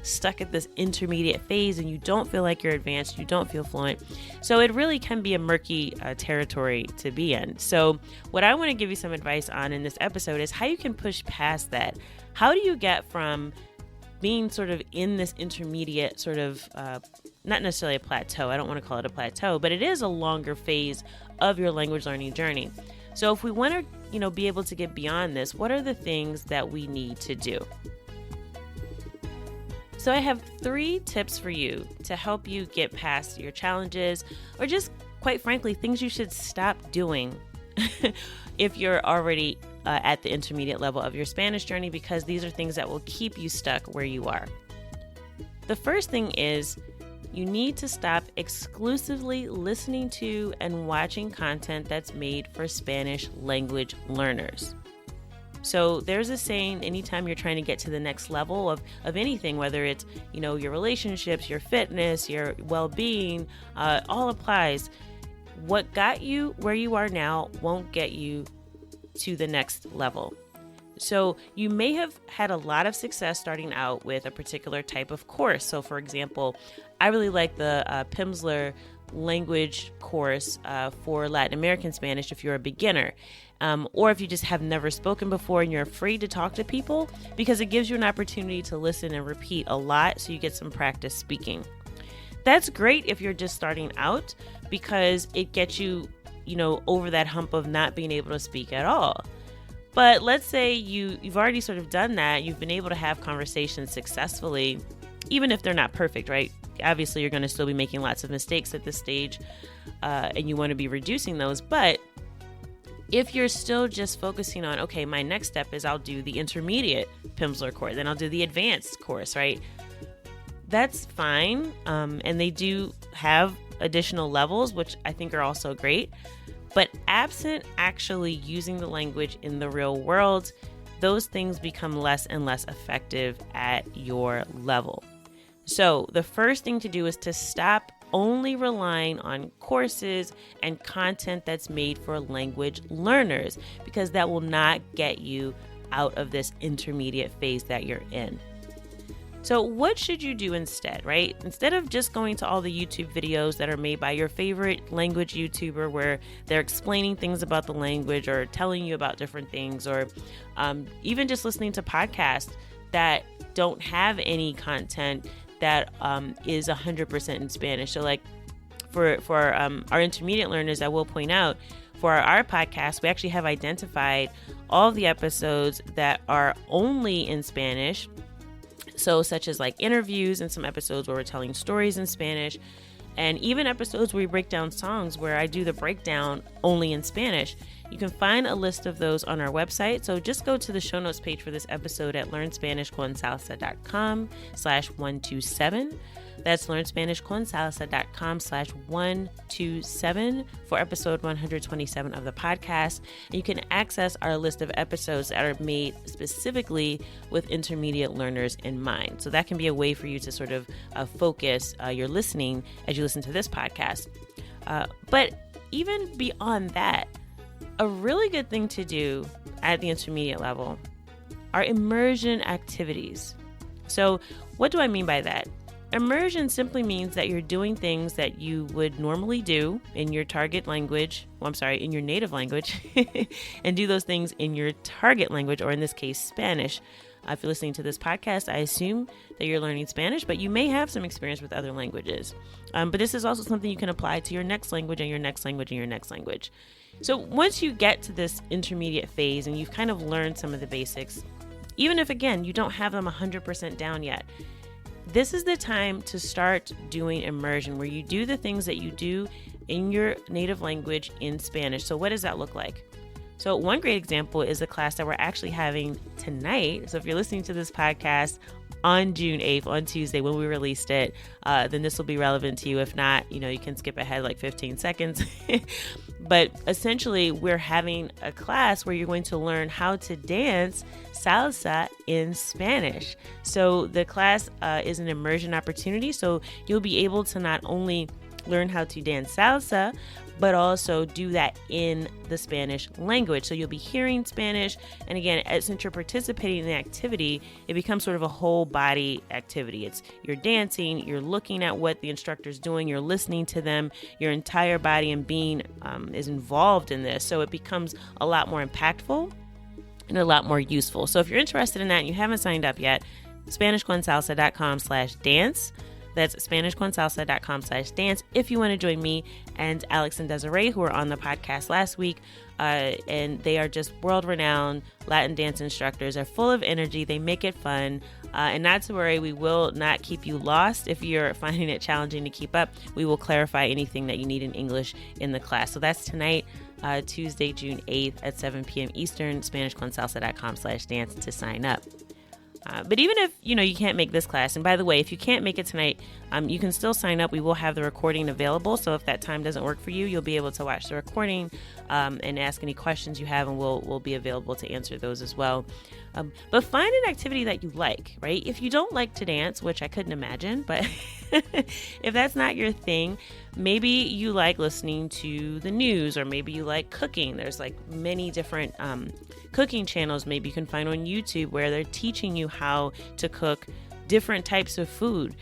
stuck at this intermediate phase and you don't feel like you're advanced, you don't feel fluent. So it really can be a murky territory to be in. So what I want to give you some advice on in this episode is how you can push past that. How do you get from being sort of in this intermediate sort of, not necessarily a plateau, I don't want to call it a plateau, but it is a longer phase of your language learning journey. So if we want to, be able to get beyond this, what are the things that we need to do? So I have 3 tips for you to help you get past your challenges, or just quite frankly, things you should stop doing if you're already at the intermediate level of your Spanish journey, because these are things that will keep you stuck where you are. The first thing is you need to stop exclusively listening to and watching content that's made for Spanish language learners. So there's a saying, anytime you're trying to get to the next level of anything, whether it's, your relationships, your fitness, your well-being, all applies. What got you where you are now won't get you to the next level. So you may have had a lot of success starting out with a particular type of course. So for example, I really like the Pimsleur language course for Latin American Spanish if you're a beginner. Or if you just have never spoken before and you're afraid to talk to people, because it gives you an opportunity to listen and repeat a lot so you get some practice speaking. That's great if you're just starting out, because it gets you, over that hump of not being able to speak at all. But let's say you've already sort of done that. You've been able to have conversations successfully, even if they're not perfect, right? Obviously, you're going to still be making lots of mistakes at this stage, and you want to be reducing those. But if you're still just focusing on, okay, my next step is I'll do the intermediate Pimsleur course, then I'll do the advanced course, right? That's fine. And they do have additional levels, which I think are also great. But absent actually using the language in the real world, those things become less and less effective at your level. So the first thing to do is to stop only relying on courses and content that's made for language learners, because that will not get you out of this intermediate phase that you're in. So what should you do instead, right? Instead of just going to all the YouTube videos that are made by your favorite language YouTuber where they're explaining things about the language or telling you about different things, or even just listening to podcasts that don't have any content that is 100% in Spanish. So like for our intermediate learners, I will point out, for our podcast, we actually have identified all of the episodes that are only in Spanish. So such as like interviews and some episodes where we're telling stories in Spanish, and even episodes where we break down songs where I do the breakdown only in Spanish. You can find a list of those on our website. So just go to the show notes page for this episode at learnspanishconsalsa.com/127. That's learnspanishconsalsa.com/127 for episode 127 of the podcast. And you can access our list of episodes that are made specifically with intermediate learners in mind. So that can be a way for you to sort of focus your listening as you listen to this podcast. But even beyond that, a really good thing to do at the intermediate level are immersion activities. So what do I mean by that? Immersion simply means that you're doing things that you would normally do in your target language, in your native language, and do those things in your target language, or in this case, Spanish. If you're listening to this podcast, I assume that you're learning Spanish, but you may have some experience with other languages. But this is also something you can apply to your next language and your next language and your next language. So once you get to this intermediate phase and you've kind of learned some of the basics, even if, again, you don't have them 100% down yet, this is the time to start doing immersion, where you do the things that you do in your native language in Spanish. So what does that look like? So one great example is a class that we're actually having tonight. So if you're listening to this podcast on June 8th, on Tuesday, when we released it, then this will be relevant to you. If not, you can skip ahead like 15 seconds. But essentially, we're having a class where you're going to learn how to dance salsa in Spanish. So the class is an immersion opportunity. So you'll be able to not only learn how to dance salsa, but also do that in the Spanish language. So you'll be hearing Spanish. And again, since you're participating in the activity, it becomes sort of a whole body activity. You're dancing, you're looking at what the instructor's doing, you're listening to them, your entire body and being is involved in this. So it becomes a lot more impactful and a lot more useful. So if you're interested in that and you haven't signed up yet, SpanishConsalsa.com/dance. That's SpanishConsalsa.com/dance if you want to join me and Alex and Desiree, who were on the podcast last week. And they are just world-renowned Latin dance instructors. They're full of energy. They make it fun. And not to worry, we will not keep you lost if you're finding it challenging to keep up. We will clarify anything that you need in English in the class. So that's tonight, Tuesday, June 8th at 7 p.m. Eastern, SpanishConsalsa.com/dance to sign up. But even if, you can't make this class, and by the way, if you can't make it tonight, you can still sign up. We will have the recording available. So if that time doesn't work for you, you'll be able to watch the recording and ask any questions you have, and we'll be available to answer those as well. But find an activity that you like, right? If you don't like to dance, which I couldn't imagine, but if that's not your thing, maybe you like listening to the news, or maybe you like cooking. There's like many different cooking channels maybe you can find on YouTube where they're teaching you how to cook different types of food,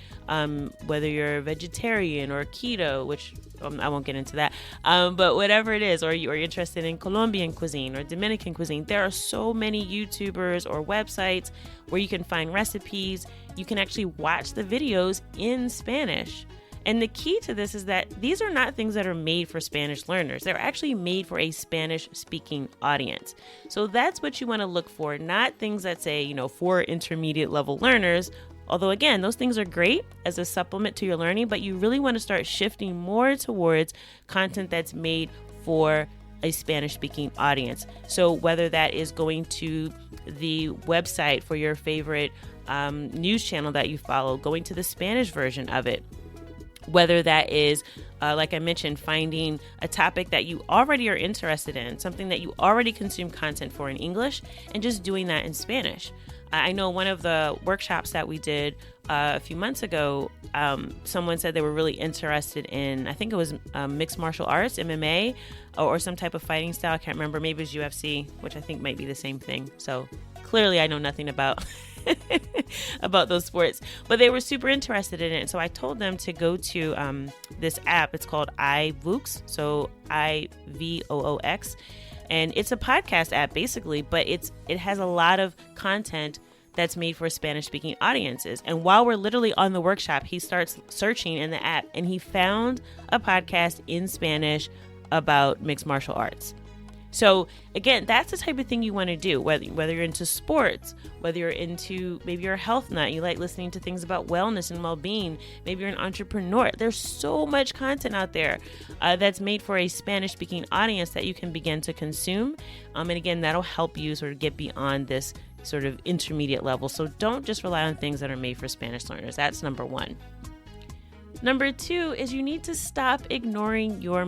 whether you're a vegetarian or keto, which I won't get into that, but whatever it is, or you're interested in Colombian cuisine or Dominican cuisine, there are so many YouTubers or websites where you can find recipes. You can actually watch the videos in Spanish. And the key to this is that these are not things that are made for Spanish learners. They're actually made for a Spanish-speaking audience. So that's what you want to look for, not things that say, for intermediate level learners. Although, again, those things are great as a supplement to your learning, but you really want to start shifting more towards content that's made for a Spanish-speaking audience. So whether that is going to the website for your favorite news channel that you follow, going to the Spanish version of it, whether that is, like I mentioned, finding a topic that you already are interested in, something that you already consume content for in English, and just doing that in Spanish. I know one of the workshops that we did a few months ago, someone said they were really interested in, I think it was mixed martial arts, MMA, or some type of fighting style. I can't remember. Maybe it was UFC, which I think might be the same thing. So clearly I know nothing about about those sports, but they were super interested in it. So I told them to go to this app. It's called iVoox, so IVOOX. And it's a podcast app basically, but it has a lot of content that's made for Spanish-speaking audiences. And while we're literally on the workshop, he starts searching in the app and he found a podcast in Spanish about mixed martial arts. So again, that's the type of thing you want to do, whether you're into sports, whether you're into, maybe you're a health nut, you like listening to things about wellness and well-being, maybe you're an entrepreneur. There's so much content out there that's made for a Spanish-speaking audience that you can begin to consume. And again, that'll help you sort of get beyond this sort of intermediate level. So don't just rely on things that are made for Spanish learners. That's number one. Number two is you need to stop ignoring your